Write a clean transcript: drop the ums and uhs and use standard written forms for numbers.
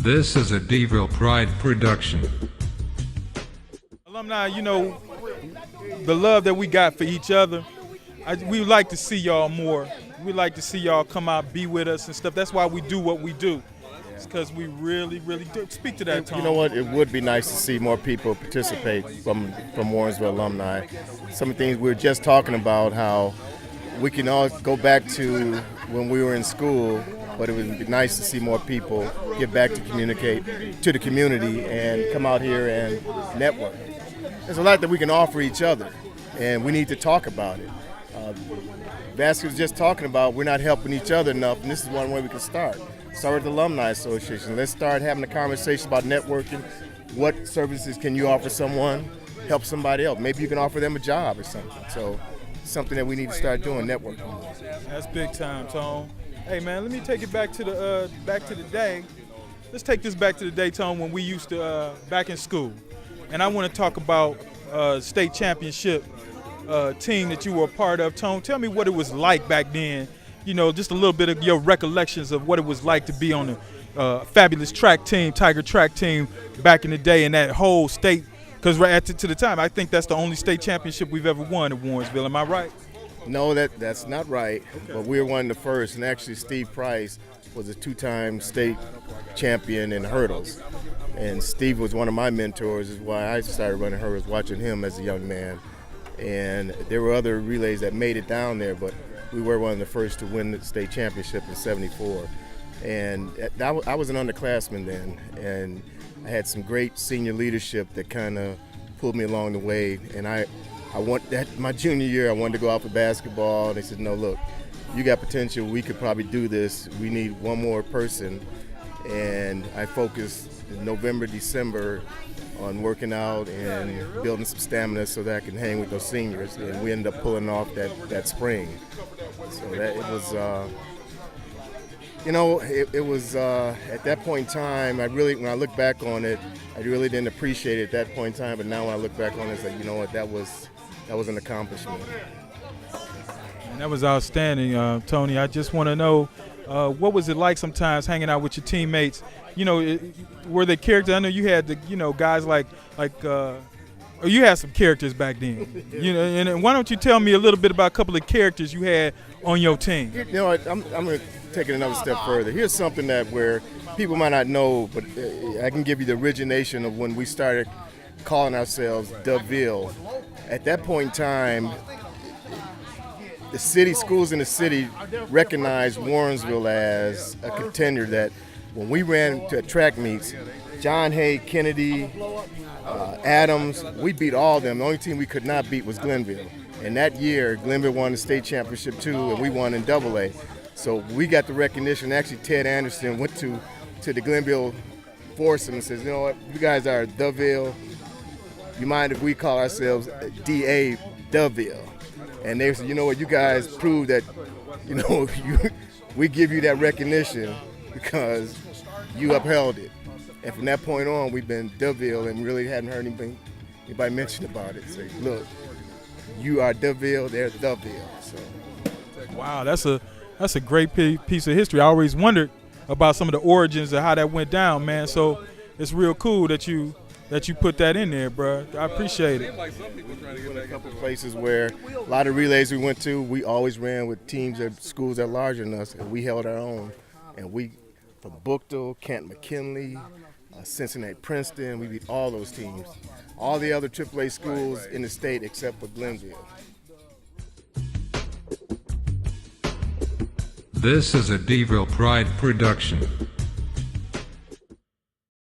This is a DeVille Pride production. Alumni, you know, the love that we got for each other, we would like to see y'all more. We'd like to see y'all come out, be with us and stuff. That's why we do what we do. It's because we really, really do. Speak to that, Tom. You know what? It would be nice to see more people participate from Warrensville alumni. Some of the things we were just talking about, how we can all go back to when we were in school, but it would be nice to see more people get back to communicate to the community and come out here and network. There's a lot that we can offer each other, and we need to talk about it. Vasquez was just talking about we're not helping each other enough, and this is one way we can start. Start with the Alumni Association. Let's start having a conversation about networking. What services can you offer someone? Help somebody else. Maybe you can offer them a job or something. So something that we need to start doing, networking. That's big time, Tom. Hey man, let me take it back to the day. Let's take this back to the day, Tom, when we used to back in school. And I want to talk about state championship team that you were a part of. Tom, tell me what it was like back then. You know, just a little bit of your recollections of what it was like to be on the fabulous track team, Tiger track team back in the day, and that whole state. Because right to the time, I think that's the only state championship we've ever won at Warrensville. Am I right? No, that's not right. Okay. But we were one of the first, and actually Steve Price was a two-time state champion in hurdles. And Steve was one of my mentors, is why I started running hurdles, watching him as a young man. And there were other relays that made it down there, but we were one of the first to win the state championship in '74. And I was an underclassman then, and I had some great senior leadership that kind of pulled me along the way. And my junior year, I wanted to go out for basketball, and they said, no, look, you got potential, we could probably do this, we need one more person. And I focused in November, December on working out and building some stamina so that I can hang with those seniors, and we ended up pulling off that spring. So that it was, it was at that point in time, when I look back on it, I really didn't appreciate it at that point in time, but now when I look back on it, it's like, you know what, that was an accomplishment. And that was outstanding, Tony. I just want to know, what was it like sometimes hanging out with your teammates? You know, were they characters? I know you had guys like you had some characters back then. You know, and why don't you tell me a little bit about a couple of characters you had on your team? You know, I'm going to take it another step further. Here's something that where people might not know, but I can give you the origination of when we started calling ourselves DeVille. At that point in time, the schools in the city recognized Warrensville as a contender that when we ran to track meets, John Hay, Kennedy, Adams, we beat all of them. The only team we could not beat was Glenville. And that year, Glenville won the state championship too, and we won in AA. So we got the recognition. Actually, Ted Anderson went to the Glenville foursome and says, you know what, you guys are DeVille. You mind if we call ourselves DA DeVille? And they said, you know what, you guys prove that, we give you that recognition because you upheld it. And from that point on, we've been DeVille and really hadn't heard anybody mention about it. So, look, you are DeVille, they're DeVille. So. Wow, that's a great piece of history. I always wondered about some of the origins of how that went down, man. So it's real cool that you put that in there, bro. I appreciate it. A couple of places where a lot of relays we went to, we always ran with teams at schools that are larger than us, and we held our own. And we, from Bookville, Kent McKinley, Cincinnati Princeton, we beat all those teams. All the other AAA schools in the state except for Glenville. This is a DeVille Pride production.